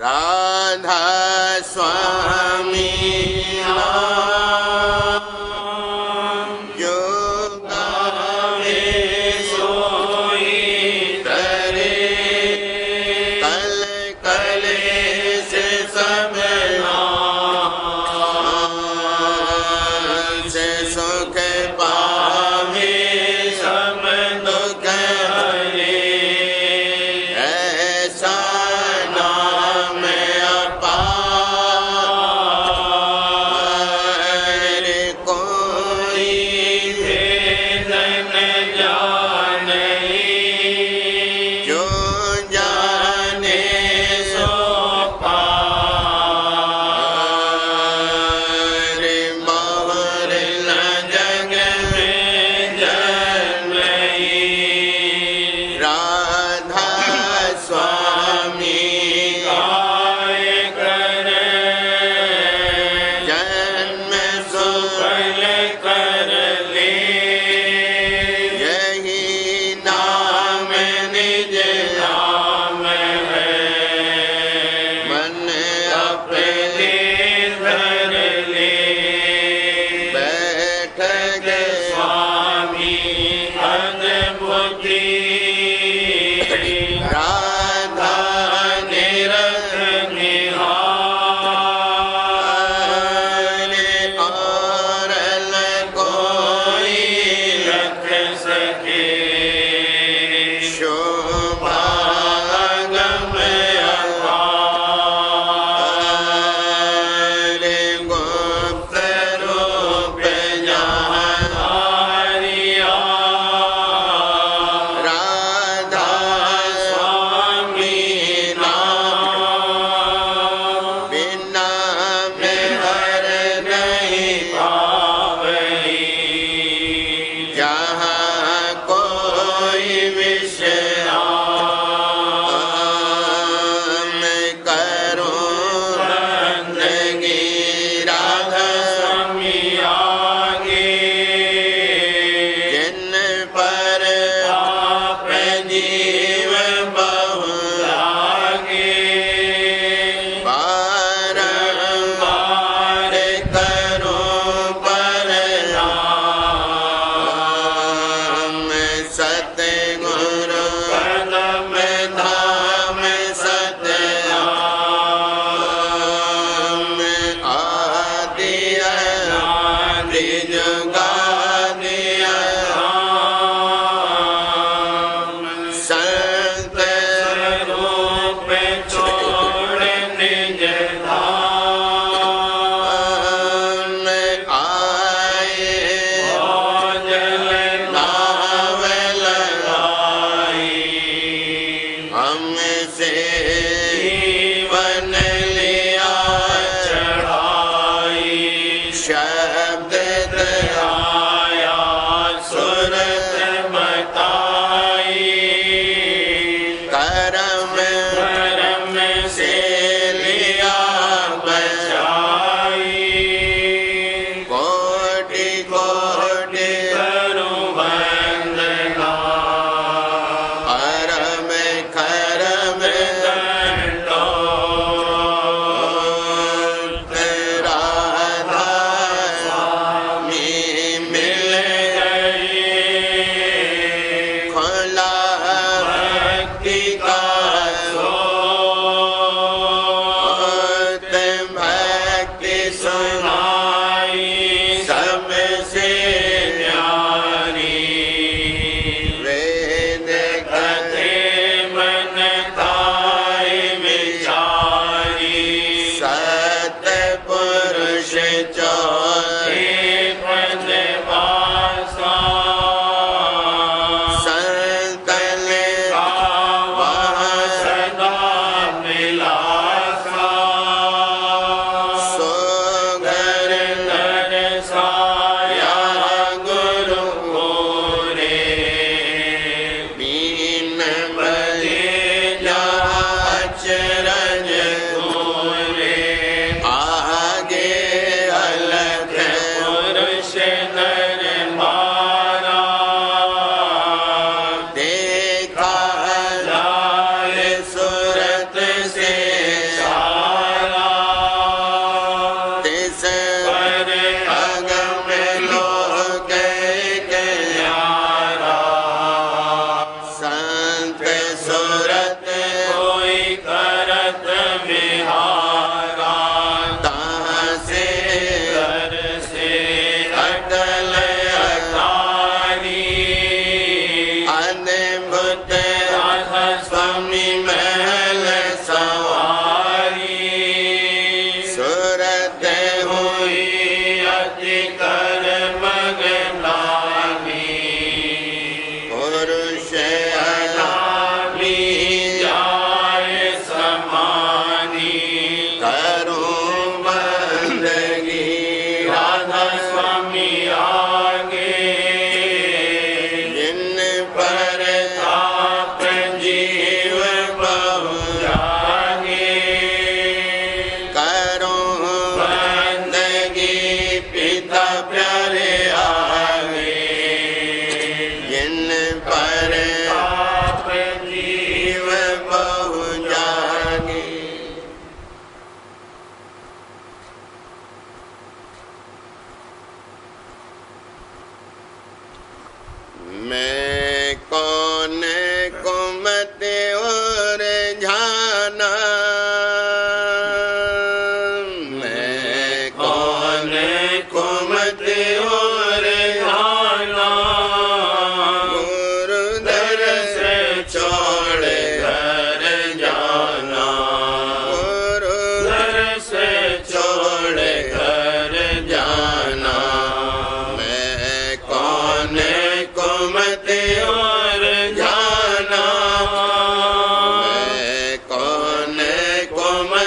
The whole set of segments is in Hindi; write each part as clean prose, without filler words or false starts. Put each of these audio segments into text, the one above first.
राधा स्वामी जो गावे सोई तरे कल कल से सब से सुख पावे सब दुख हरे ऐसा नाम अपार कोई भेद न जाने जो जाने सो पार बाहर न जग में जन्मई राधा स्वामी गाय कर जन्म सुफल कर ले यही नाम निज नाम है मन अपने धर ले बैठ गए स्वामी अद्भुति राधा निरत निहार और न कोई रख सके शोभागम अपार गुप्त रूप जहारिया राधा स्वामी नाम बिना में हर नहीं पावई जहाँ कोई विश्राम करूं बंदगी राधा स्वामी आगे जिन पर आप जीव बहु लागे बारंबार करूं परनाम सतगुरु पदम धाम सतनाम आदि अनादि जुगादि राम संत रूप छोड़ निज धाम आए भोजन नाव लगाई हमसे जीवन लिया चढ़ाई शब्द दयाया सुरत बताई करम करम से लिया बचाई कोटि कोटि करूं वंदना परम करम दंडो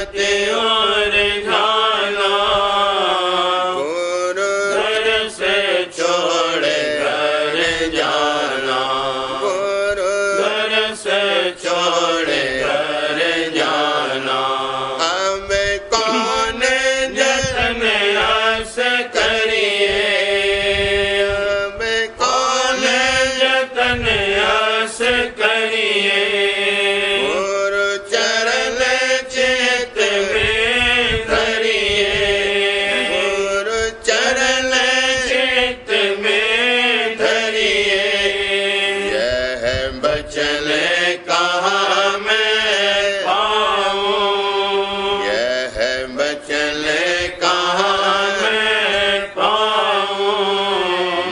पति और जाना, गुरु घर से छोड़ घर जाना, गुरु घर से छोड़ घर जाना। अब कौन जतन आस करिए, अब कौन जतन आस करिए, गुरु चरण चित में धरिए, गुरु चरण चित में धरिए। यह बचन कहाँ मैं पाऊँ, यह बचन कहाँ मैं पाऊँ,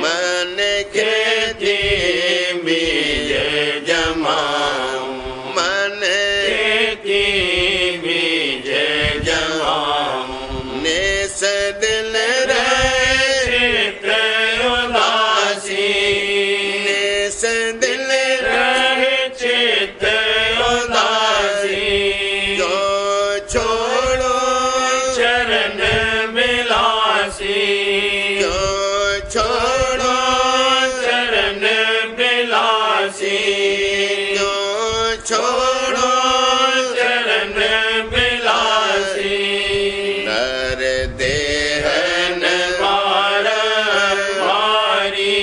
मन खेती बीज जमाऊँ, मन खेती बीज जमाऊँ। निस दिल रहे चित उदासी, निस दिल रहे चित उदासी। जो छोड़ो चरण बिलासी, जो छोड़ो चरण बिलासी, जो छोड़ो चरण बिलासी। नर देहन बार बारी,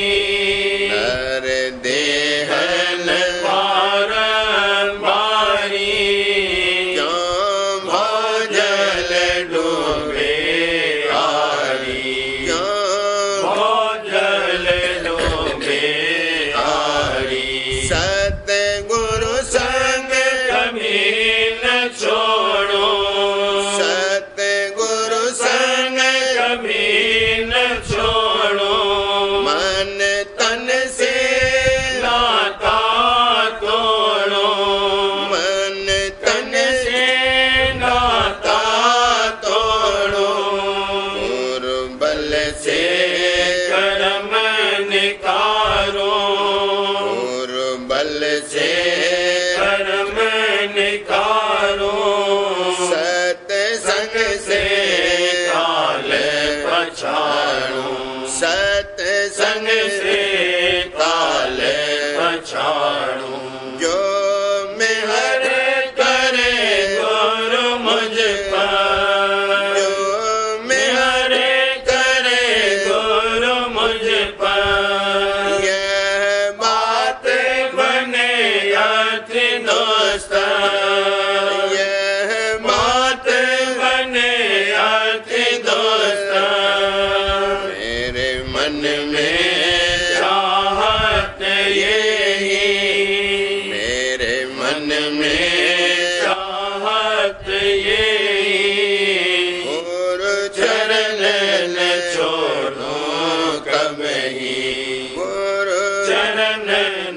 नर देहन बार बारी। जो भोजल डूबे आरी, जो भोजल डूबे आरी। सतगुरु संग कभी न छोड़ो, सतगुरु संग कभी न छोड़ो। मन तन से नाता तोड़ो, मन तन से नाता तोड़ो। गुरु बल से कर्म निकारो, गुरु बल से कर्म निकारो। सत्संग से काल पछाड़ो, सत्संग से काल पछाड़ो। जो मेहर करे गुरु मुझ पर, जो मेहर करे गुरु मुझ पर। यह बात बने यात्री दोस्त, यह बात बने यात्री दोस्त। मेरे मन में चाहत यही, मेरे मन में चाहत यही। गुरु चरण न छोड़ो कभी, गुरु चरण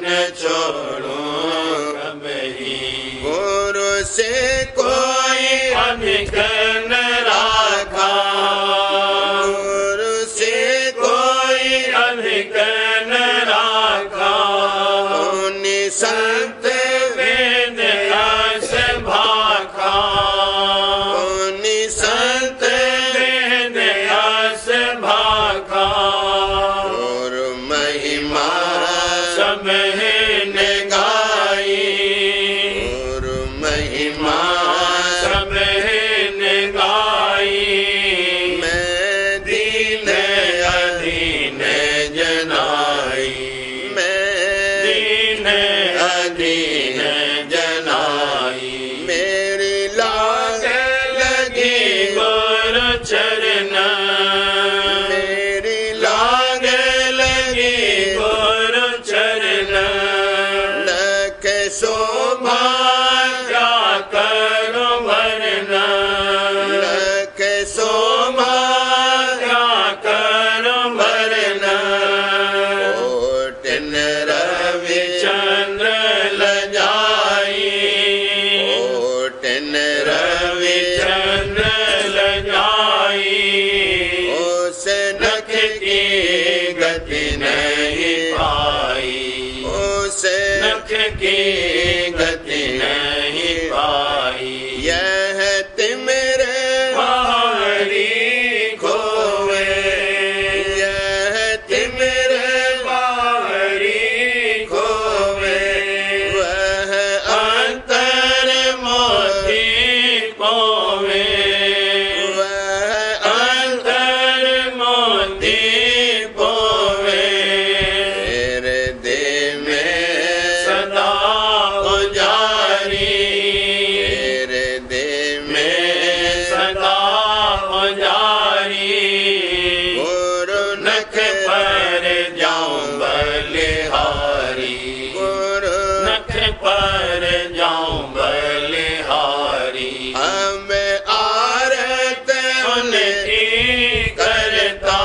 न छोड़ो कभी। गुरु से कोई अधिक न राखा, गुरु से कोई अधिक न राखा। उन्हीं संत वेद आस भाखा, उन्हीं संत वेद आस भाखा। गुरु महिमा सब ने गाई, गुरु महिमा सब ने पोवे वह अंतर मोती पोवे तेरे दिल में सदा उजारी तेरे दिल में सदा उजारी गुरु नख पर जाऊं बलिहारी गुरु नख पर जाऊं बलिहारी हमें आरत उनकी करता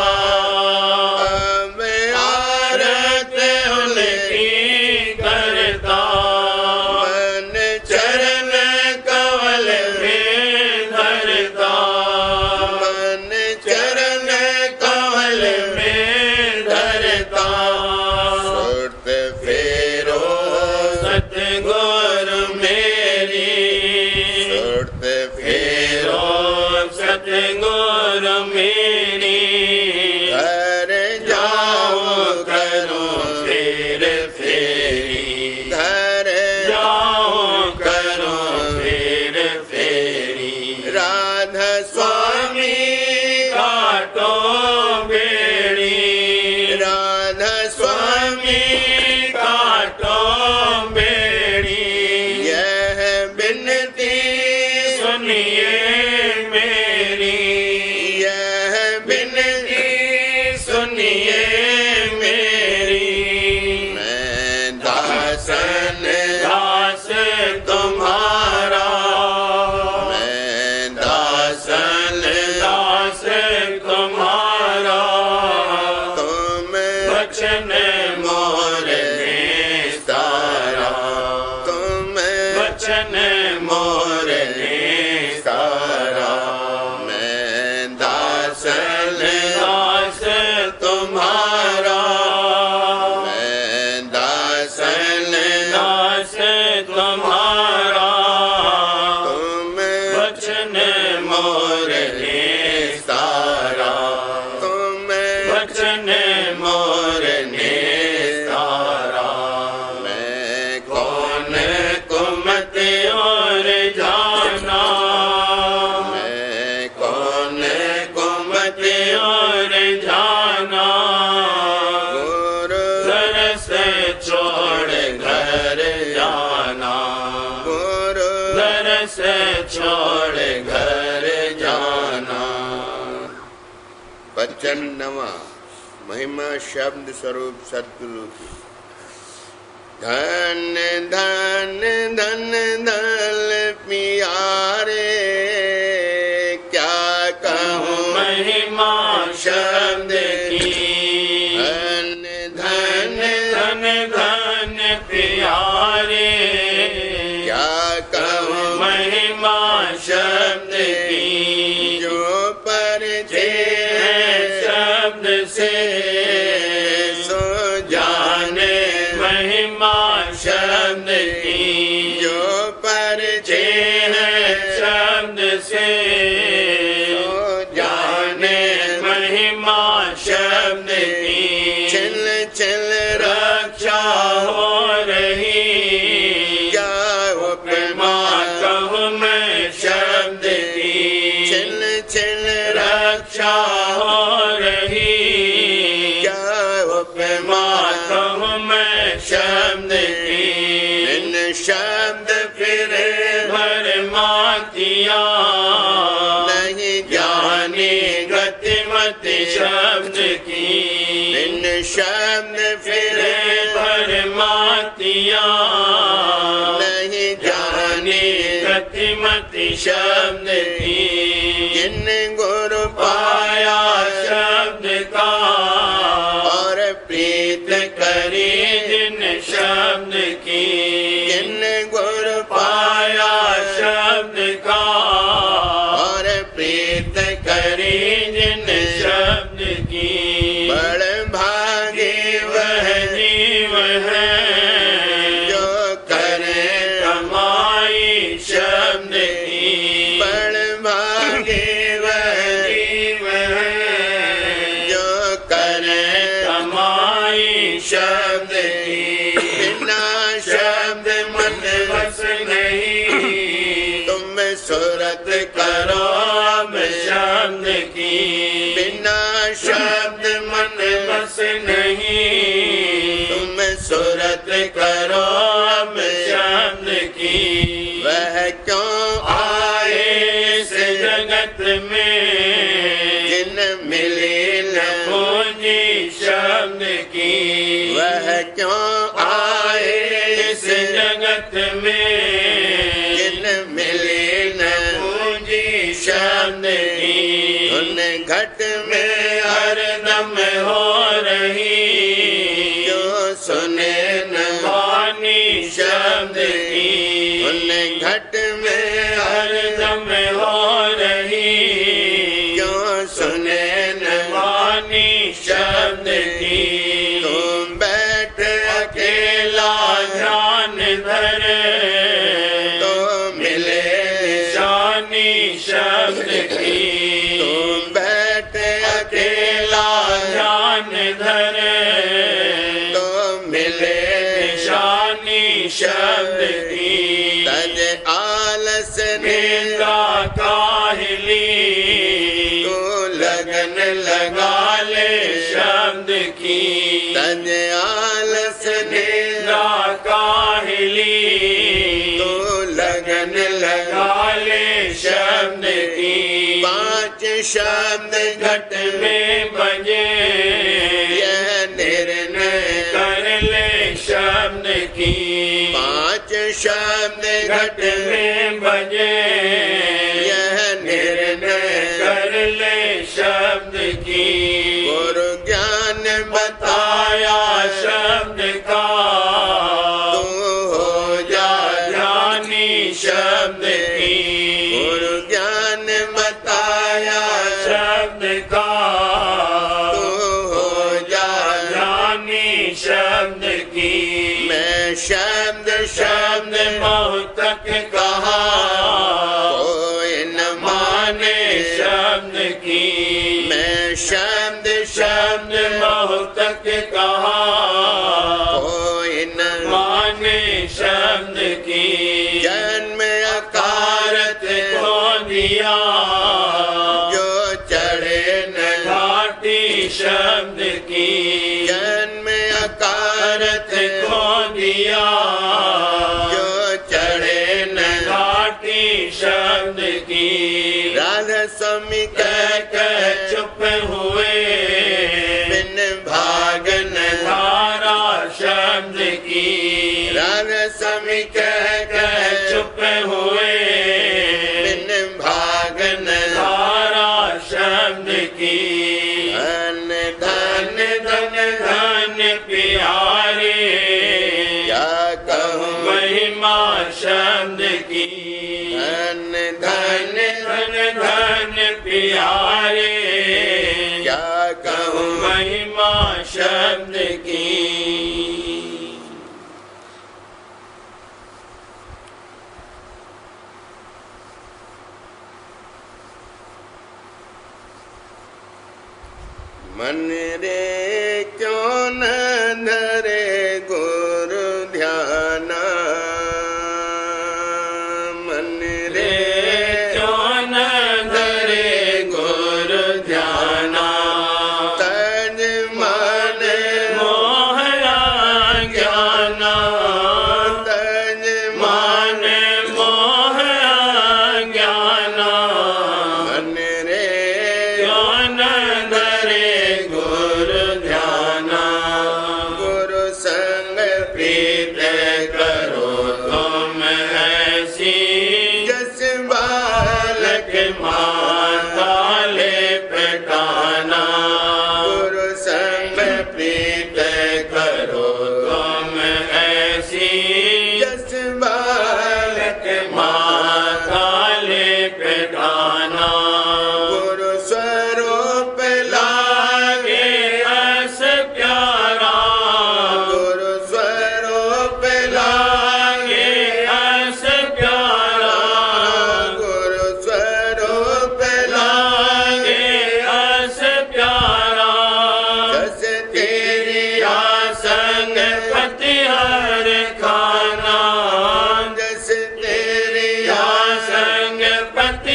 हमें आरत उनकी करता मन चरण कमल में धरता मन चरण कमल में धरता सुरत फेरो सतगुरु मेरी सुरत फेरो सतगुरु मेरी घर जाऊं करूं फिर फेरी घर जाऊं करूं फिर फेरी राधा स्वामी काटो बेड़ी राधा स्वामी काटो बेड़ी यह बिनती सुनिए मेरी यह बिनती सुनिए मेरी मैं दासन दास तुम्हारा मैं दासन दास तुम्हारा तुम बचन मोर निस्तारा तुम बचन मोर निस्तारा मैं दासन दास तुम्हारा मैं दासन दास तुम्हारा तुम बचन मोर निस्तारा तुम बचन मोर निस्तारा मैं कौन कुमत और जाना मैं कौन कुमत और जाना गुरु घर से छोड़ घर जाना गुरु घर से छोड़ घर जाना वचन नवा महिमा शब्द स्वरूप सद्गुरु की धन धन धन धन प्यारे क्या कहूँ महिमा शब्द की धन धन धन धन प्यारे क्या कहूँ महिमा शब्द की जो परिचय शब्द से सो जाने महिमा शब्द की जो परिचय शब्द से सो जाने महिमा शब्द की चल चल रक्षा हो रही क्या उपमा कहूँ मैं शब्द की चल चल रक्षा हो रही क्या उपमा कहूँ मैं शब्द की इन शब्द फिर भरमातिया नहीं जानी गतिमति शब्द की इन शब्द फिर भरमातिया नहीं जानी गतिमति शब्द की जिन गुरु पाया शब्द का और प्रीत करी जिन शब्द की जिन गुरु पाया शब्द का और प्रीत करी जिन शब्द की बड़ भागी वह जीव है जो करे कमाई शब्द की बड़ भागी वह जीव है जो करे कमाई शब्द की बिना शब्द मन बस नहीं तुम सुर सूरत करो अब शब्द की, बिना शब्द मन बस नहीं, तुम सूरत करो अब शब्द की। वह क्यों आए इस जगत में जिन मिली न पूंजी शब्द की, वह क्यों आए इस जगत में जिन मिली न पूंजी शब्द की। उन घट में हरदम हो रही जो सुने न वाणी शब्द की, उन घट में हरदम हो रही जो सुने न वाणी शब्द की। तुम बैठ अकेला ध्यान धरे तो मिले निशानी शब्द की, तुम बैठ अकेला ध्यान धरे तो मिले निशानी शब्द की। तज आलस निंदा काहिली तो लगन लगा ले शब्द की, तज आलस निंदा काहिली तो लगन लगा ले शब्द की। पांच शब्द घट में बजे यह निर्णय कर ले शब्द की, पांच शब्द घट में बजे यह निर्णय कर ले शब्द की। गुरु ज्ञान बताया शब्द का तू हो जा ध्यानी शब्द की, गुरु ज्ञान बताया शब्द का तू हो जा ध्यानी शब्द की। मैं शब्द शब्द बहुत तक कहा कोई न माने शब्द की, मैं शब्द शब्द बहुत तक कहा कोई न माने शब्द की। जन्म अकारत को दिया जो चढ़े न घाटी शब्द की, जन्म अकारत को दिया जो चढ़े न घाटी शब्द की। राधा स्वामी कह चुप हुए बिन भागन धारा शब्द की, राधा स्वामी कह चुप हुए बिन भागन धारा शब्द की। धन धन धन धन प्यारे क्या कहूँ महिमा शब्द की, धन धन धन धन प्यारे क्या कहूँ महिमा शब्द की। मन रे क्यों न धरे गुरु ध्याना, मन रे क्यों न धरे गुरु ध्याना। तज मन मोहया ज्ञाना, तज मन मोहया ज्ञाना। मन रे क्यों न धरे गुरु ध्याना, गुरु संग प्रीत करो तुम ऐसी जस बालक माता ले पटाना। गुरु संग प्रीत करो तुम ऐसी जस बालक माता ले पटाना। गुरु स्वरूप लागे अस प्यारा, गुरु स्वरूप लागे अस प्यारा, गुरु स्वरूप लागे अस प्यारा। जस तेरी आसंग पति हर खाना, जस तेरी आसंग पति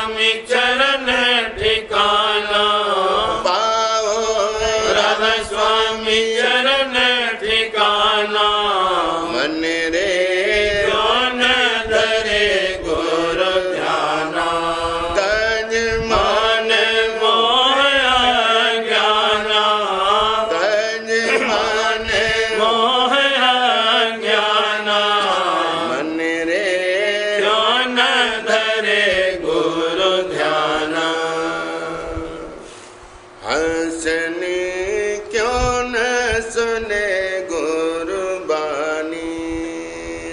स्वामी चरण ठिकाना, पाओ राधा स्वामी चरण ठिकाना, मन रे कौन धरे गुरु ध्याना, तज मन मोह अज्ञाना, तज मन मोह अज्ञाना, मन रे कौन धरे गुरु ध्याना, हंसने क्यों न सुने गुरु बानी,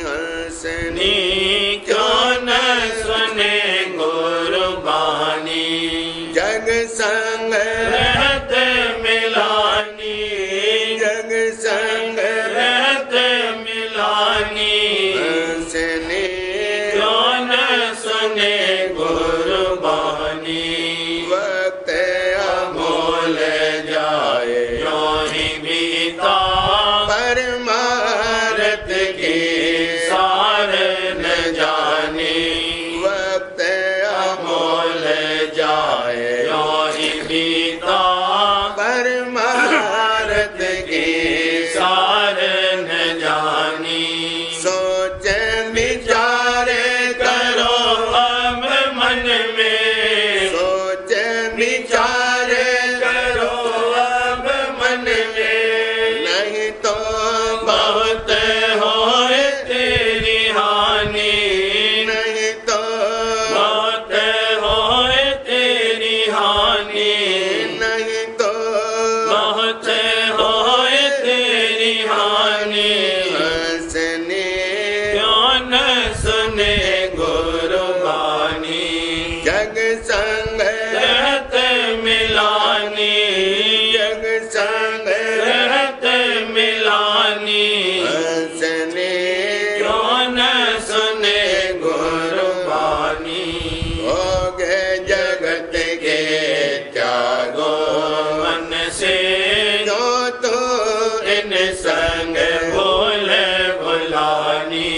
हंसने नी क्यों न सुने गुरु बानी, जग संग रहत मिलानी, जग संग रहत मिलानी, हंसने क्यों न सुने गुरु बानी, वक्त मोल जाए योनि बीता, परमारथ की सार न जाने, वक्त मोल जाए योनि बीता, परमारथ की सार न जानी, सोच विचार करो अब मन में, सोच विचार करो अब मन में, नहीं तो बहुत होए तेरी हानि, नहीं तो बहुत होए तेरी हानि, नहीं तो बहुत होए तेरी हानि, हंसने क्यों न सुने गुरु बानी, जग संग रहत मिलानी, जग संग रहत मिलानी, हंसने क्यों न सुने गुरु बानी, हो गए जगत के त्यागो मन से जो तो इन संग भूल भुलानी,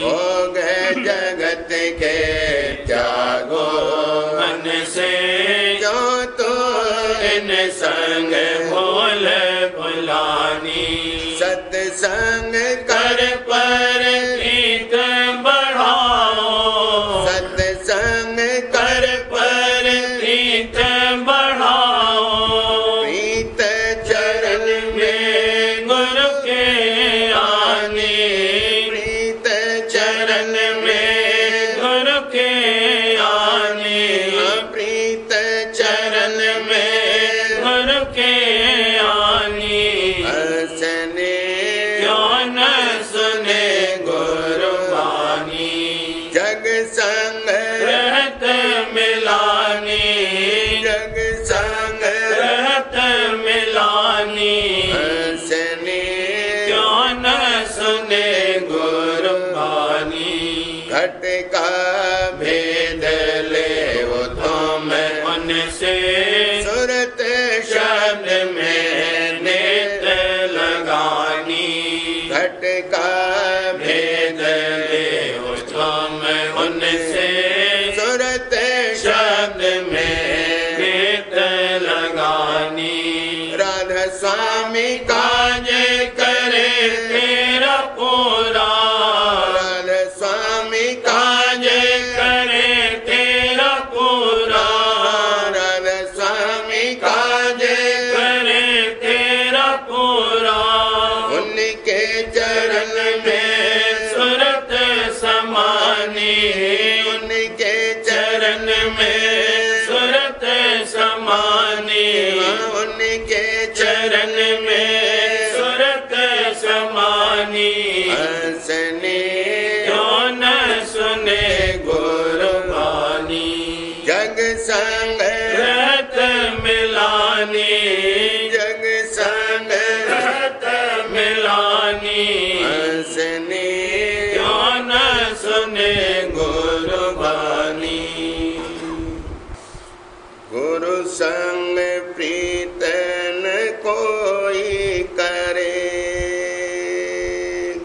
हो गए जगत के त्यागो मन से जो तो इन संग भूल भुलानी, सत्संग कर कर पर प्रीत बढ़ाओ, सत्संग कर पर प्रीत बढ़ाओ, प्रीत चरण में गुरु के आने, प्रीत चरण में गुरु के आने, प्रीत चरण में गुरु के आने, हंसने क्यों न सुने गुरु बानी, जग संग रहत मिलानी, जग संग रहत मिलानी, हंसने क्यों न सुने गुरु बानी, घट का भेद ले वो तुम उनसे, सुरत शब्द में नेत लगानी, घट का भेद ले वो तुम उनसे, सुरत शब्द में नेत लगानी, राधा स्वामी का काज करे तेरा पूरा, राधा स्वामी का काज करे तेरा पूरा, राधा स्वामी का काज करे तेरा पूरा, उनके चरण में सुरत समानी, उनके चरण में सुरत समानी, उनके चरण में सुरत समानी, हंसने क्यों न सुने गुरु बानी, जग संग रहत मिलानी, जग संग रहत मिलानी, हंसने क्यों न सुने गुरु बानी, गुरु संग प्रीतन कोई करे,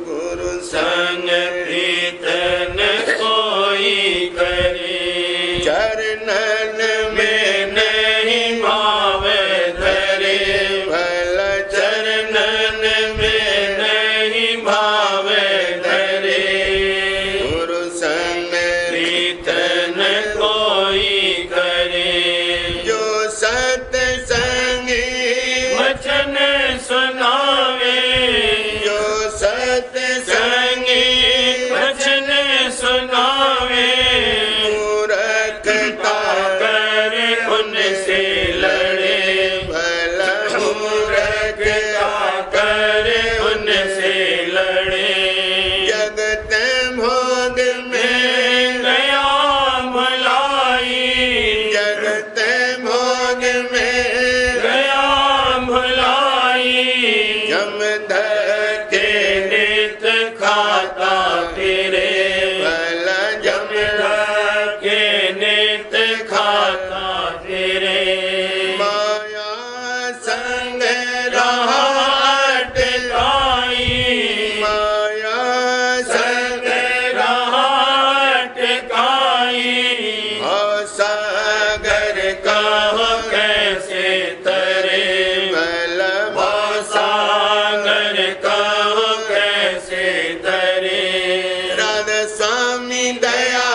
गुरु संग प्रीतन कोई करे, चरण चरणन में नहीं भावे धरे, भला चरणन में नहीं भावे धरे। गुरु संग प्रीत न कोई करे, जो सत्संगी वचन सुनावे, जो सत्संगी वचन सुनावे। मूर्खता करे उनसे लड़े, भला मूर्खता करे उनसे लड़े। जगत भोग में गया भुलाई, जगत भोग में गया भुलाई। जम धके नित खाता फिरे, भला जम के नित खाता फिरे। माया संग रहा रहा अटकाई, माया संग रहा अटकाई। और सागर कहो कैसे तरे, भला सागर कहो कैसे तरे। राधा स्वामी दया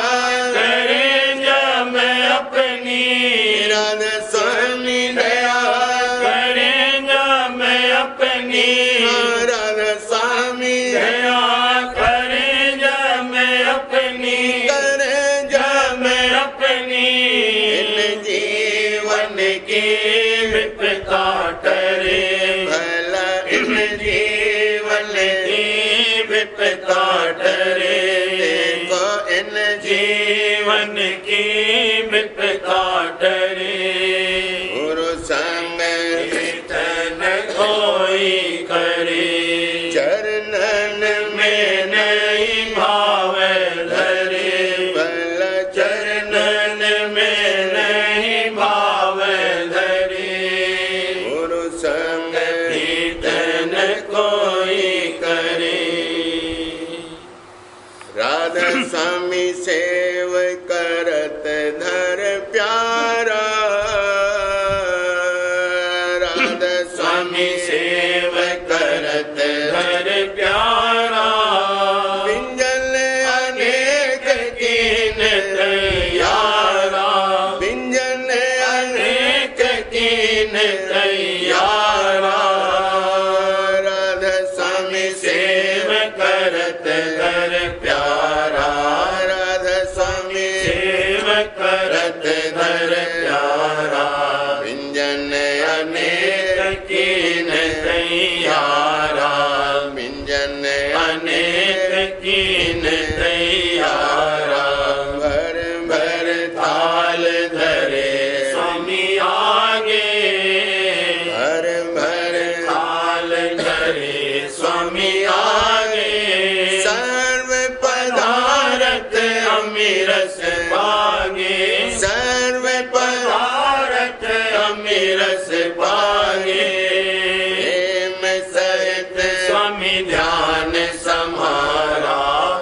करे जब अपनी, राधा स्वामी दया करे जब अपनी। राधा स्वामी दया करे जब अपनी, करे जब अपनी। इन जीवन की विपदा टरे, भला इन जीवन की विपदा टरे। को इन जीवन की विपदा टरे। गुरु संग कीर्तन कोई करे, चरणन में नहीं भावे धरे। भला चरणन में नहीं भावे धरे। गुरु संग कीर्तन कोई करे, राधा स्वामी सेव करत धर प्यारा, राधा स्वामी सेव करत धर प्यारा। बिंजल अनेक कीन तैयारा, बिंजन अनेक कीन तैयारा। राधा स्वामी सेव करत धर प्यारा, राधा स्वामी सेव करत धर प्यारा। बिंजन अनेक कीन तैयारा, बिंजन अनेक कीन तैयारा। भर भर थाल धरे स्वामी आगे, भर भर थाल धरे स्वामी आगे। सर्व पदारथ अमीरस पागे, सर्व पदारथ अमीरस पागे। प्रेम सहित स्वामी ध्यान समारा,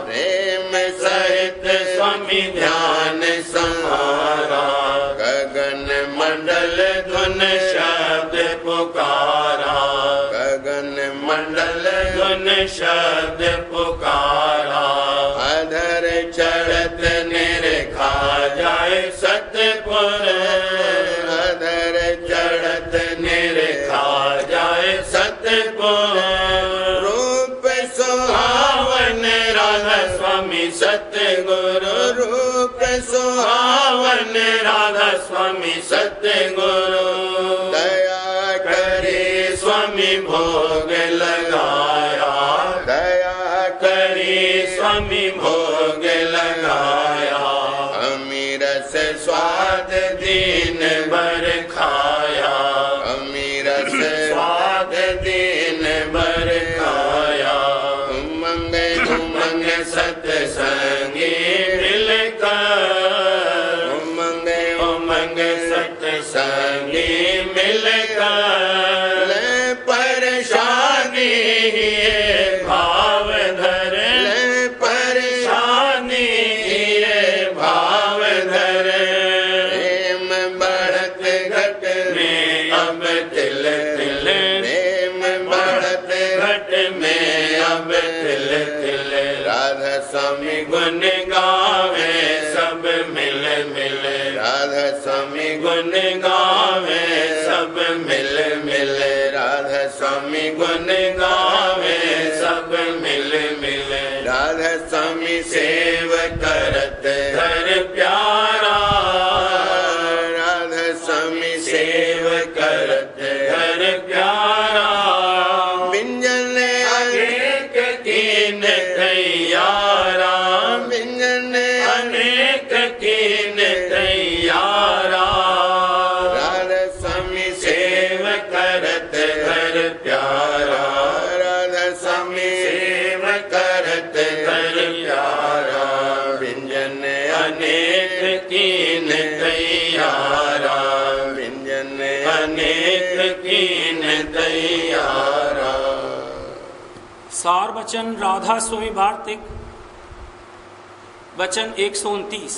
प्रेम सहित स्वामी ध्यान समारा। गगन मंडल धुन शब्द पुकारा, गगन मंडल धुन शब्द पुकारा। अधर चढ़त निरखा जाए सतपुर, अधर चढ़त निरखा जाए सतपुर। रूप सुहावन राधा स्वामी सतगुरु, रूप सुहावन राधा स्वामी सतगुरु। दया करे स्वामी भोग लगाया, दया करे स्वामी भोग लगाया। अमीरस स्वाद दिन भर खाया, अमीरस स्वाद दिन भर खाया। उमंग उमंग सत्संगी मिलकर, उमंग उमंग सत्संगी मिलकर। ले परेशानी ये भाव धर, ले परेशानी शानी ये भाव धर। तिल तिल प्रेम बढ़त घट में अब तिल तिल राधा स्वामी गुण गावे सब मिल मिल राधा स्वामी गुण गावे सब मिल मिल राधा स्वामी गुण गावे सब मिल मिल राधा स्वामी सेव करत घर प्यारा राधा स्वामी सेव करत घर प्यारा व्यंजन अनेक कीन तैयारा व्यंजन अनेक कीन तैयारा राधा स्वामी सेव करत घर प्यारा राधा स्वामी सेव करत घर प्यारा व्यंजन अनेक कीन तैयारा व्यंजन अनेक कीन तैयारा। सार वचन राधा स्वामी वार्तिक वचन 129।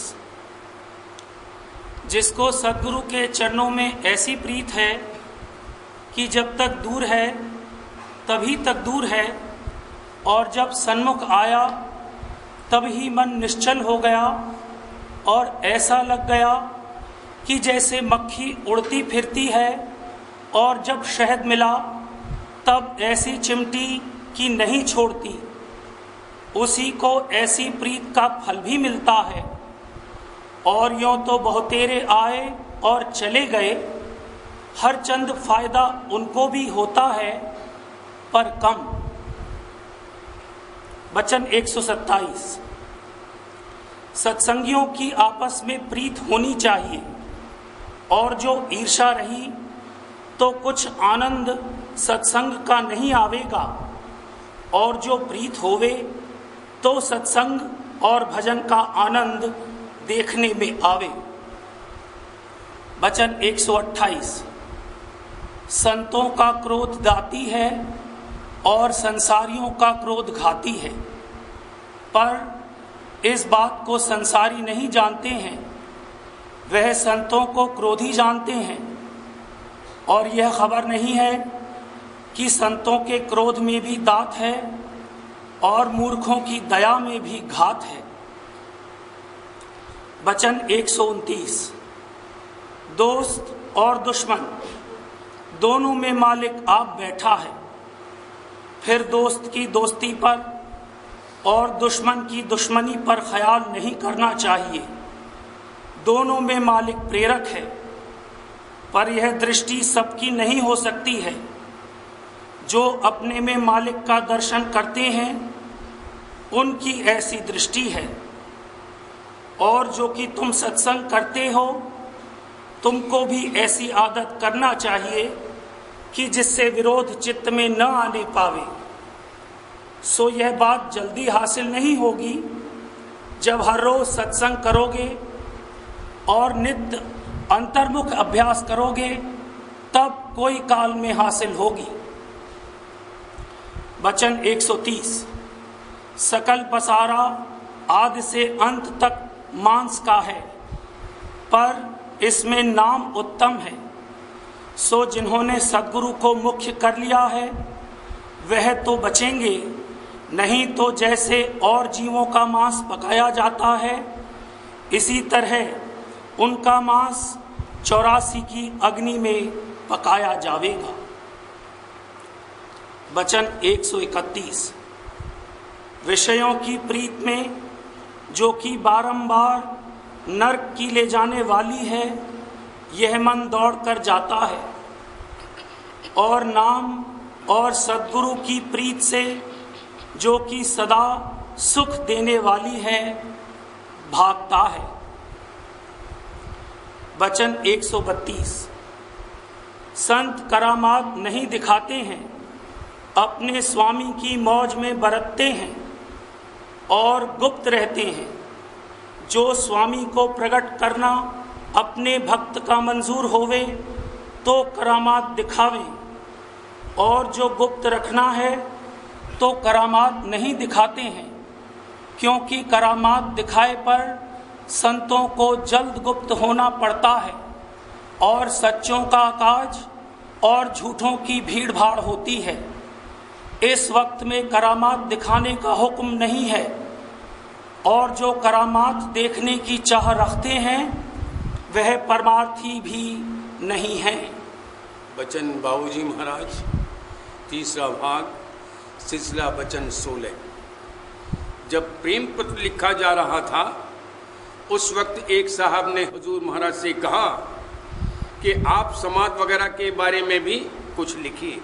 जिसको सद्गुरु के चरणों में ऐसी प्रीत है कि जब तक दूर है तभी तक दूर है, और जब सन्मुख आया तब ही मन निश्चल हो गया, और ऐसा लग गया कि जैसे मक्खी उड़ती फिरती है, और जब शहद मिला तब ऐसी चिमटी कि नहीं छोड़ती, उसी को ऐसी प्रीत का फल भी मिलता है। और यों तो बहुतेरे आए और चले गए, हर चंद फायदा उनको भी होता है पर कम। वचन 127। सत्संगियों की आपस में प्रीत होनी चाहिए, और जो ईर्षा रही तो कुछ आनंद सत्संग का नहीं आवेगा, और जो प्रीत होवे तो सत्संग और भजन का आनंद देखने में आवे। वचन 128। संतों का क्रोध दाती है और संसारियों का क्रोध घाती है, पर इस बात को संसारी नहीं जानते हैं, वह संतों को क्रोधी जानते हैं। और यह खबर नहीं है कि संतों के क्रोध में भी दात है और मूर्खों की दया में भी घात है। वचन 129। दोस्त और दुश्मन दोनों में मालिक आप बैठा है, फिर दोस्त की दोस्ती पर और दुश्मन की दुश्मनी पर ख्याल नहीं करना चाहिए। दोनों में मालिक प्रेरक है, पर यह दृष्टि सबकी नहीं हो सकती है। जो अपने में मालिक का दर्शन करते हैं उनकी ऐसी दृष्टि है। और जो कि तुम सत्संग करते हो, तुमको भी ऐसी आदत करना चाहिए कि जिससे विरोध चित्त में न आने पावे। सो यह बात जल्दी हासिल नहीं होगी। जब हर रोज सत्संग करोगे और नित्य अंतर्मुख अभ्यास करोगे, तब कोई काल में हासिल होगी। वचन 130। सकल पसारा आदि से अंत तक मांस का है, पर इसमें नाम उत्तम है। सो जिन्होंने सद्गुरु को मुख्य कर लिया है वह तो बचेंगे, नहीं तो जैसे और जीवों का मांस पकाया जाता है, इसी तरह उनका मांस 84 की अग्नि में पकाया जावेगा। वचन 131। विषयों की प्रीत में जो कि बारंबार नरक की ले जाने वाली है, यह मन दौड़ कर जाता है, और नाम और सद्गुरु की प्रीत से जो कि सदा सुख देने वाली है, भागता है। वचन 132। संत करामात नहीं दिखाते हैं, अपने स्वामी की मौज में बरतते हैं और गुप्त रहते हैं। जो स्वामी को प्रकट करना अपने भक्त का मंजूर होवे तो करामात दिखावे, और जो गुप्त रखना है तो करामात नहीं दिखाते हैं, क्योंकि करामात दिखाए पर संतों को जल्द गुप्त होना पड़ता है, और सच्चों का काज और झूठों की भीड़ भाड़ होती है। इस वक्त में करामात दिखाने का हुक्म नहीं है, और जो करामात देखने की चाह रखते हैं वह परमार्थी भी नहीं हैं। बचन बाबूजी महाराज, तीसरा भाग, सिलसिला बचन 16। जब प्रेम पत्र लिखा जा रहा था, उस वक्त एक साहब ने हुजूर महाराज से कहा कि आप समाज वगैरह के बारे में भी कुछ लिखिए,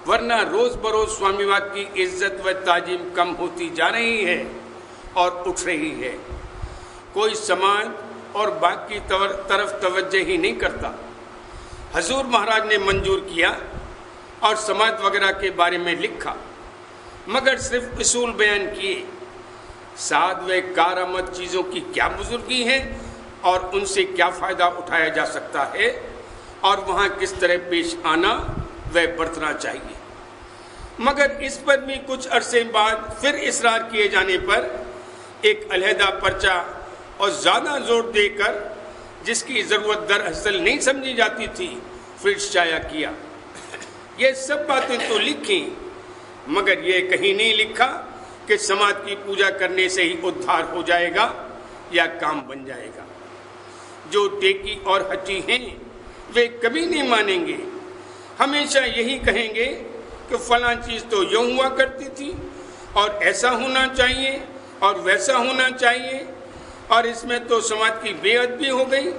वरना रोज बरोज स्वामीवाद की इज्जत व ताजीम कम होती जा रही है और उठ रही है। कोई समाज और बाग की तरफ तवज्जो ही नहीं करता। हुजूर महाराज ने मंजूर किया और समाज वगैरह के बारे में लिखा, मगर सिर्फ उसूल बयान किए। साद व कारामद चीज़ों की क्या बुजुर्गी है और उनसे क्या फ़ायदा उठाया जा सकता है और वहाँ किस तरह पेश आना व बरतना चाहिए। मगर इस पर भी कुछ अरसे बाद फिर इसरार किए जाने पर एक अलहदा पर्चा और ज़्यादा जोर देकर, जिसकी ज़रूरत दरअसल नहीं समझी जाती थी, फिर शाया किया। ये सब बातें तो लिखी, मगर ये कहीं नहीं लिखा कि समाज की पूजा करने से ही उद्धार हो जाएगा या काम बन जाएगा। जो टेकी और हटी हैं वे कभी नहीं मानेंगे, हमेशा यही कहेंगे कि फलां चीज़ तो यूँ हुआ करती थी और ऐसा होना चाहिए और वैसा होना चाहिए, और इसमें तो समाज की बेअदबी हो गई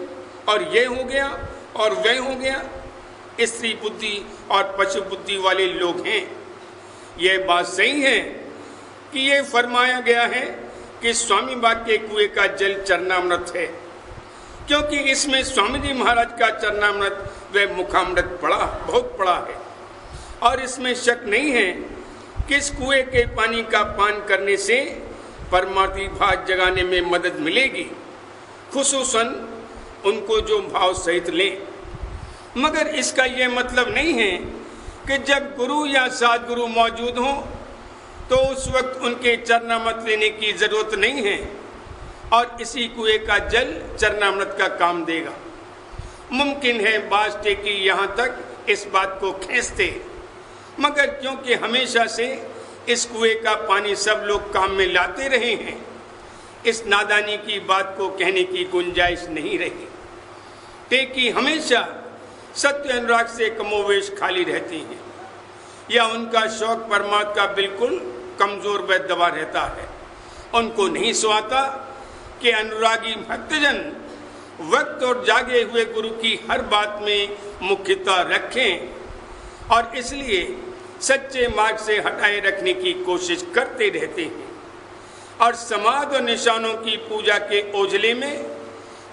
और ये हो गया और वह हो गया। स्त्री बुद्धि और पशु बुद्धि वाले लोग हैं। ये बात सही है कि ये फरमाया गया है कि स्वामी बाग के कुएं का जल चरणामृत है, क्योंकि इसमें स्वामी जी महाराज का चरणामृत व मुखामृत बहुत पड़ा है, और इसमें शक नहीं है कि इस कुएं के पानी का पान करने से परमार्थी भाव जगाने में मदद मिलेगी, खुसूसन उनको जो भाव सहित लें। मगर इसका यह मतलब नहीं है कि जब गुरु या सदगुरु मौजूद हों तो उस वक्त उनके चरणामृत लेने की जरूरत नहीं है, और इसी कुएं का जल चरणामृत का काम देगा। मुमकिन है बाज टेकी यहाँ तक इस बात को खींचते, मगर क्योंकि हमेशा से इस कुएं का पानी सब लोग काम में लाते रहे हैं, इस नादानी की बात को कहने की गुंजाइश नहीं रही। टेकी हमेशा सत्य अनुराग से कमोवेश खाली रहती हैं, या उनका शौक परमात्मा का बिल्कुल कमजोर व दबा रहता है। उनको नहीं सुहाता कि अनुरागी भक्तजन वक्त और जागे हुए गुरु की हर बात में मुख्यता रखें, और इसलिए सच्चे मार्ग से हटाए रखने की कोशिश करते रहते हैं, और समाज और निशानों की पूजा के ओझले में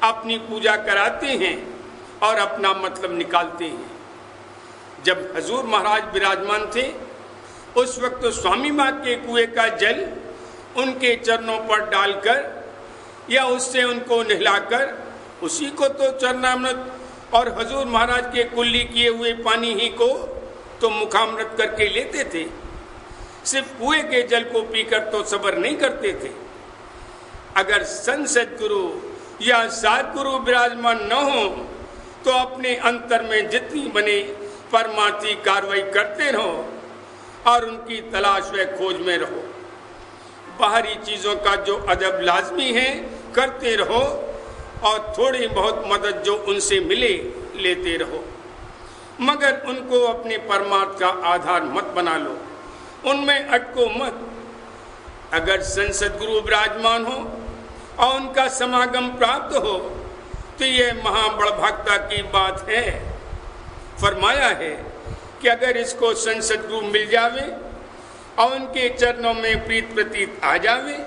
अपनी पूजा कराते हैं और अपना मतलब निकालते हैं। जब हुजूर महाराज विराजमान थे, उस वक्त तो स्वामी बाग के कुएं का जल उनके चरणों पर डालकर या उससे उनको नहलाकर उसी को तो चरणामृत और हुजूर महाराज के कुल्ली किए हुए पानी ही को तो मुखामृत करके लेते थे। सिर्फ कुएं के जल को पीकर तो सब्र नहीं करते थे। अगर संत सद्गुरु या सद्गुरु विराजमान न हो तो अपने अंतर में जितनी बने परमार्थी कार्रवाई करते रहो और उनकी तलाश व खोज में रहो। बाहरी चीज़ों का जो अदब लाजमी है करते रहो, और थोड़ी बहुत मदद जो उनसे मिले लेते रहो, मगर उनको अपने परमार्थ का आधार मत बना लो, उनमें अटको मत। अगर संत सद्गुरु विराजमान हो और उनका समागम प्राप्त हो तो यह महाबड़भागता की बात है। फरमाया है कि अगर इसको संत सद्गुरु मिल जावे और उनके चरणों में प्रीत प्रतीत आ जावे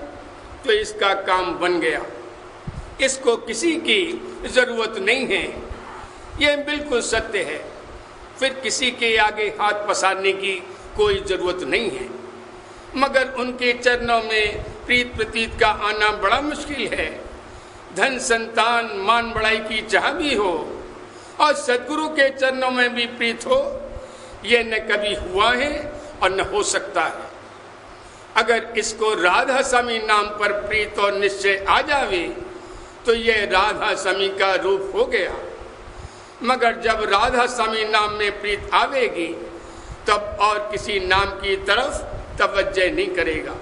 तो इसका काम बन गया। इसको किसी की जरूरत नहीं है, यह बिल्कुल सत्य है। फिर किसी के आगे हाथ पसारने की कोई जरूरत नहीं है, मगर उनके चरणों में प्रीत प्रतीत का आना बड़ा मुश्किल है। धन संतान मान बड़ाई की चाह भी हो और सद्गुरु के चरणों में भी प्रीत हो, यह न कभी हुआ है और न हो सकता है। अगर इसको राधा स्वामी नाम पर प्रीत और निश्चय आ जावे तो यह राधा स्वामी का रूप हो गया। मगर जब राधा स्वामी नाम में प्रीत आवेगी तब और किसी नाम की तरफ तवज्जो नहीं करेगा।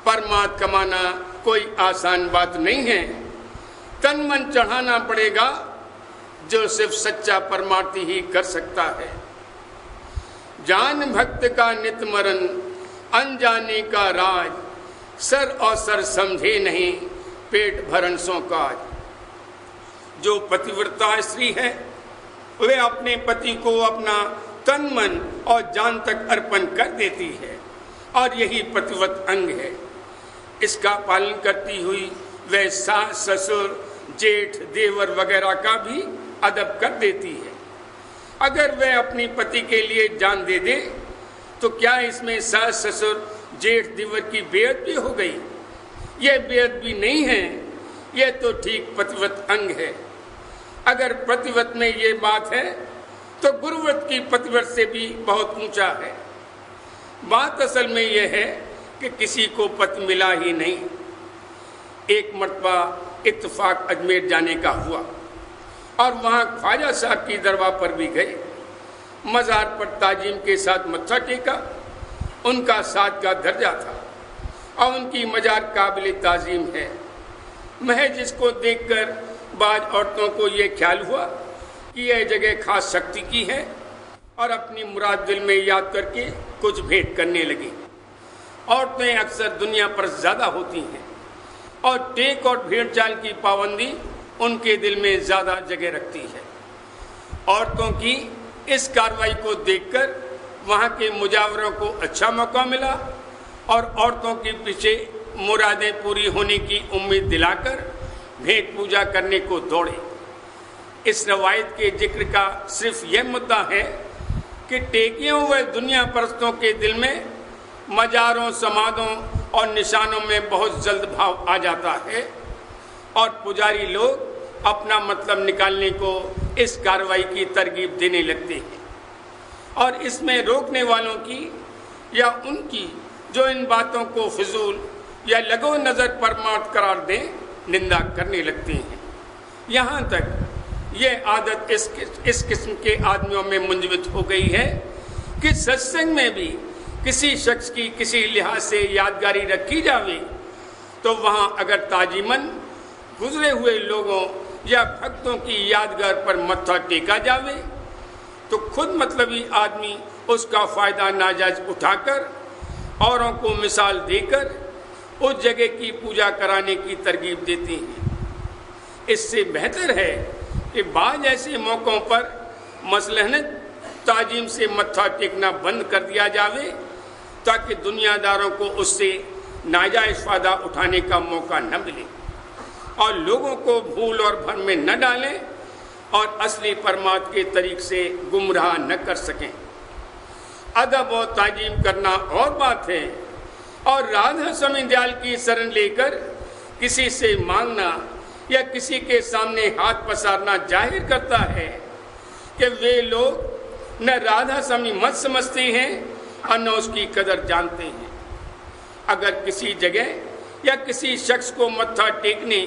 परमात्मा कमाना कोई आसान बात नहीं है, तन मन चढ़ाना पड़ेगा, जो सिर्फ सच्चा परमार्थी ही कर सकता है। जान भक्त का नित मरण, अनजाने का राज, सर और सर समझे नहीं, पेट भरण सो काज। जो पतिव्रता स्त्री है वे अपने पति को अपना तन मन और जान तक अर्पण कर देती है और यही पतिव्रत अंग है। इसका पालन करती हुई वह सास, ससुर, जेठ, देवर वगैरह का भी अदब कर देती है। अगर वह अपनी पति के लिए जान दे दे तो क्या इसमें सास, ससुर, जेठ, देवर की बेइज्जती हो गई? यह बेइज्जती नहीं है, यह तो ठीक पतिव्रत अंग है। अगर पतिव्रत में ये बात है तो गुरुव्रत की पतिव्रत से भी बहुत ऊंचा है। बात असल में यह है कि किसी को पति मिला ही नहीं। एक मर्तबा इत्तेफाक अजमेर जाने का हुआ और वहाँ ख्वाजा साहब की दरबार पर भी गए। मज़ार पर ताजीम के साथ मत्था टेका, उनका साथ का दर्जा था और उनकी मज़ार काबिल ताजीम है। महज इसको देखकर बाज औरतों को ये ख्याल हुआ कि यह जगह खास शक्ति की है और अपनी मुराद दिल में याद करके कुछ भेंट करने लगी। औरतें अक्सर दुनिया पर ज़्यादा होती हैं और टेक और भेंट चाल की पाबंदी उनके दिल में ज़्यादा जगह रखती है। औरतों की इस कार्रवाई को देखकर वहाँ के मुजावरों को अच्छा मौका मिला और औरतों के पीछे मुरादें पूरी होने की उम्मीद दिलाकर भेंट पूजा करने को दौड़े। इस रवायत के जिक्र का सिर्फ यह मुद्दा है कि टेकियों व दुनिया परस्तों के दिल में मजारों, समाधों और निशानों में बहुत जल्द भाव आ जाता है और पुजारी लोग अपना मतलब निकालने को इस कार्रवाई की तरगीब देने लगते हैं और इसमें रोकने वालों की या उनकी जो इन बातों को फिजूल या लगो नज़र परमार्थ करार दें, निंदा करने लगते हैं। यहाँ तक ये आदत इस किस्म के आदमियों में मुंजमद हो गई है कि सत्संग में भी किसी शख्स की किसी लिहाज से यादगारी रखी जावे तो वहाँ अगर ताजीमन गुजरे हुए लोगों या भक्तों की यादगार पर मत्था टेका जावे तो खुद मतलबी आदमी उसका फ़ायदा नाजायज उठाकर औरों को मिसाल देकर उस जगह की पूजा कराने की तरगीब देती हैं। इससे बेहतर है कि बाज़ ऐसे मौक़ों पर मसलन ताजीम से मत्था टेकना बंद कर दिया जावे ताकि दुनियादारों को उससे नाजायज़ फ़ायदा उठाने का मौका न मिले और लोगों को भूल और भ्रम में न डालें और असली परमात्मा के तरीक़ से गुमराह न कर सकें। अदब और ताजीम करना और बात है और राधा स्वामी दयाल की शरण लेकर किसी से मांगना या किसी के सामने हाथ पसारना जाहिर करता है कि वे लोग न राधा स्वामी मत समझते हैं और न उसकी कदर जानते हैं। अगर किसी जगह या किसी शख्स को मत्था टेकने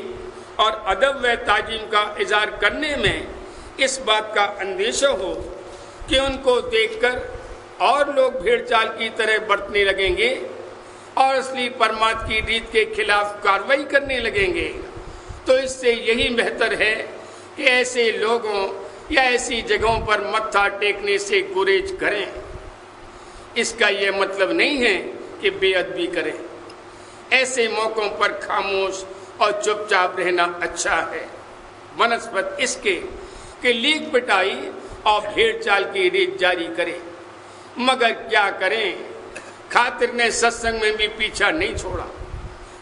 और अदब व ताजीम का इज़हार करने में इस बात का अंदेशा हो कि उनको देखकर और लोग भेड़ चाल की तरह बरतने लगेंगे और असली परमात्मा की रीत के खिलाफ कार्रवाई करने लगेंगे तो इससे यही बेहतर है कि ऐसे लोगों या ऐसी जगहों पर मत्था टेकने से गुरेज करें। इसका यह मतलब नहीं है कि बेअदबी करें। ऐसे मौक़ों पर खामोश और चुपचाप रहना अच्छा है बनस्बत इसके कि लीक पिटाई और भेड़ चाल की रीत जारी करें। मगर क्या करें, खातिर ने सत्संग में भी पीछा नहीं छोड़ा।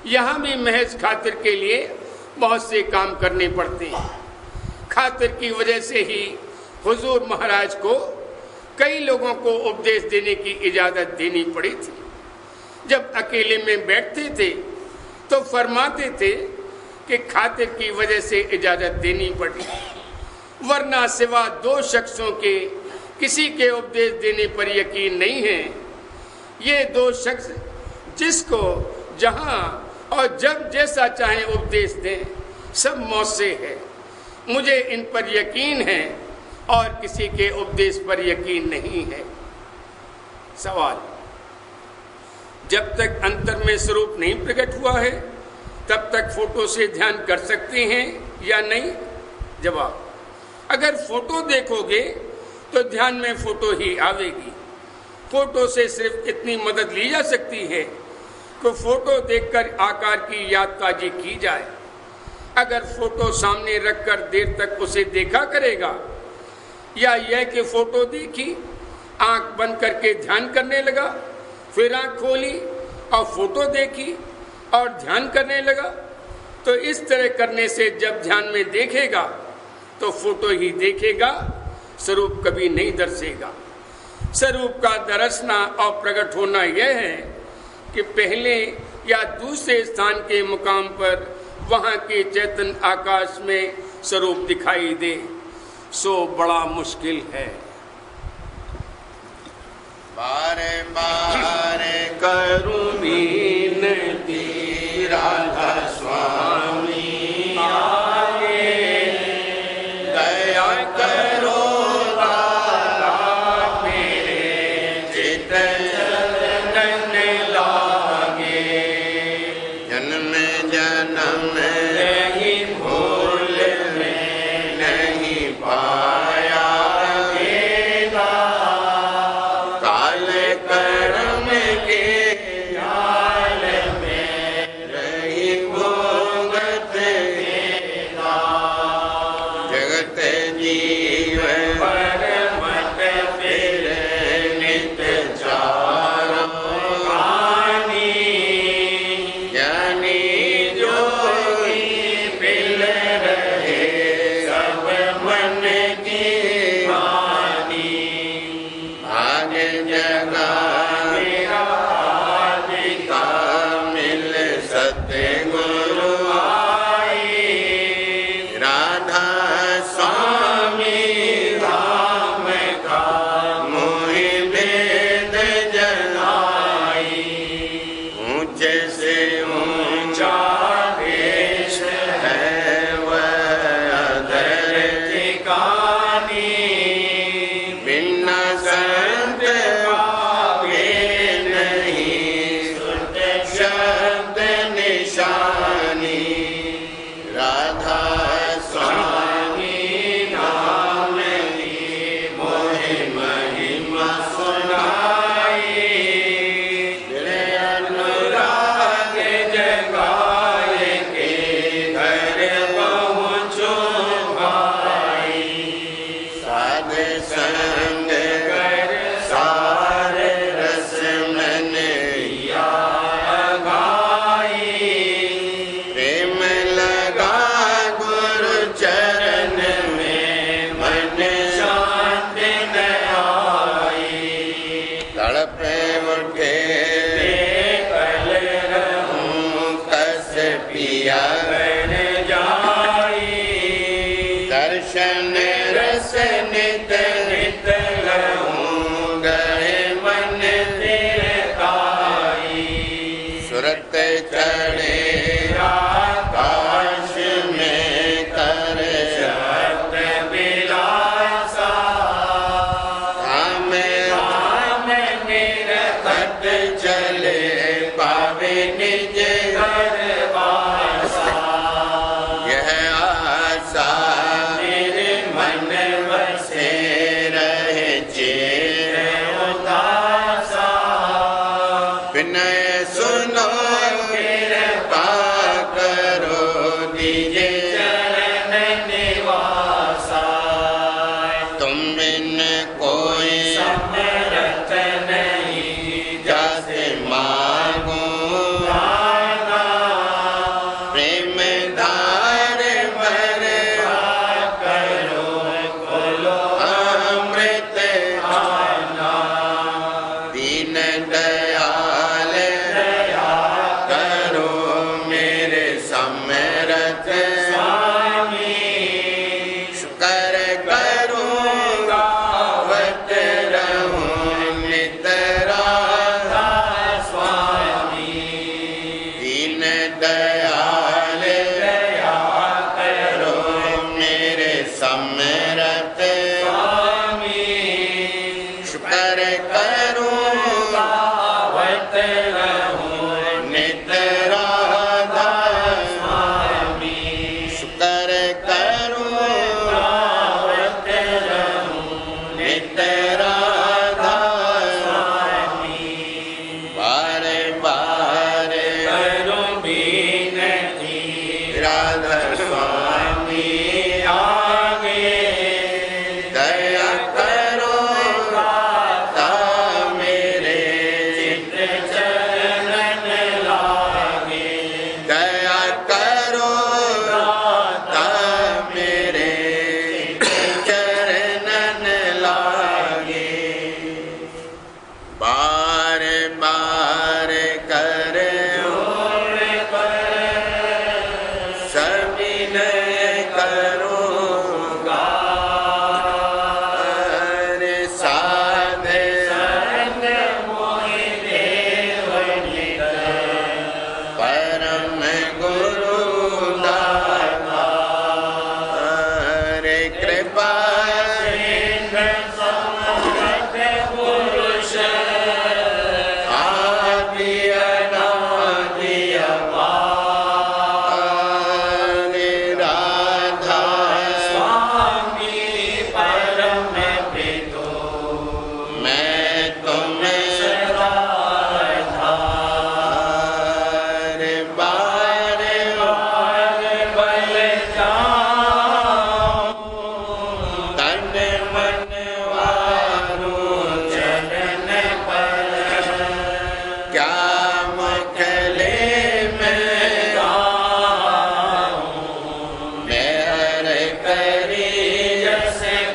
यहाँ भी महज खातिर के लिए बहुत से काम करने पड़ते हैं। खातिर की वजह से ही हुजूर महाराज को कई लोगों को उपदेश देने की इजाज़त देनी पड़ी थी। जब अकेले में बैठते थे तो फरमाते थे कि खातिर की वजह से इजाज़त देनी पड़ी, वरना सिवा दो शख्सों के किसी के उपदेश देने पर यकीन नहीं है। ये दो शख्स जिसको जहाँ और जब जैसा चाहे उपदेश दें, सब मौत से है। मुझे इन पर यकीन है और किसी के उपदेश पर यकीन नहीं है। सवाल, जब तक अंतर में स्वरूप नहीं प्रकट हुआ है तब तक फोटो से ध्यान कर सकते हैं या नहीं? जवाब, अगर फोटो देखोगे तो ध्यान में फोटो ही आवेगी। फोटो से सिर्फ इतनी मदद ली जा सकती है कि फोटो देखकर आकार की याद ताजी की जाए। अगर फोटो सामने रखकर देर तक उसे देखा करेगा, या यह कि फोटो देखी, आंख बंद करके ध्यान करने लगा, फिर आंख खोली और फोटो देखी और ध्यान करने लगा, तो इस तरह करने से जब ध्यान में देखेगा तो फोटो ही देखेगा, स्वरूप कभी नहीं दर्शेगा। स्वरूप का दर्शना और प्रकट होना यह है कि पहले या दूसरे स्थान के मुकाम पर वहाँ के चैतन्य आकाश में स्वरूप दिखाई दे, सो बड़ा मुश्किल है। बारे बारे करूं विनती राधा स्वामी आगे, दया करो राधा मेरे चित चलन लागे। जन्म जन्म नहीं भूल में नहीं पाया गेला, काल कर्म के जाल में रही भोगत गेला। जगत जीव परमत फिर नित चारों गानी, ज्ञानी जोगी मिल रहे सब मन की वाणी। भाग जगा मेरा आदिका मिल सतगुरु आई, राधा स्वामी राम का मोहि भेद जनाई। ऊंचे से ऊंचा देश है वह अधर ठिकानी, बिना संत पावे नहीं सुत शब्द निशानी। राधा स्वामी नाम की मोहि महिमा सुनाई, दिल अनुराग जगाए के घर पहुँचो भाई। साध संग कर सार रस मन या गाई, प्रेम लगा गुरु चरण में मन शांत न आई। तड़प उठे कल रहूं कस पिया बन जाई, दर्शन रस नित नित रहूं गए मन तिरकाई। सुरत चढ़े आकाश में कर शब्द विलासा, धाम धाम निरखत चले पावे निज घर वासा। यह आशा मेरे मन बसे रहे चेर उदासा, विनय सुनो कृपा करो दीजे चरण निवासा। तुम बिन कोई समरथ नहीं, जैसे मांगो गाना, प्रेम धार भर करो खोलो अमृत खाना। दीन दयाल दया करो मेरे समरथ स्वामी, शुक्र करूं गावत रहूं नित राधा स्वामी। दीन दयाल दया करो मेरे समरथ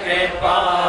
कृपा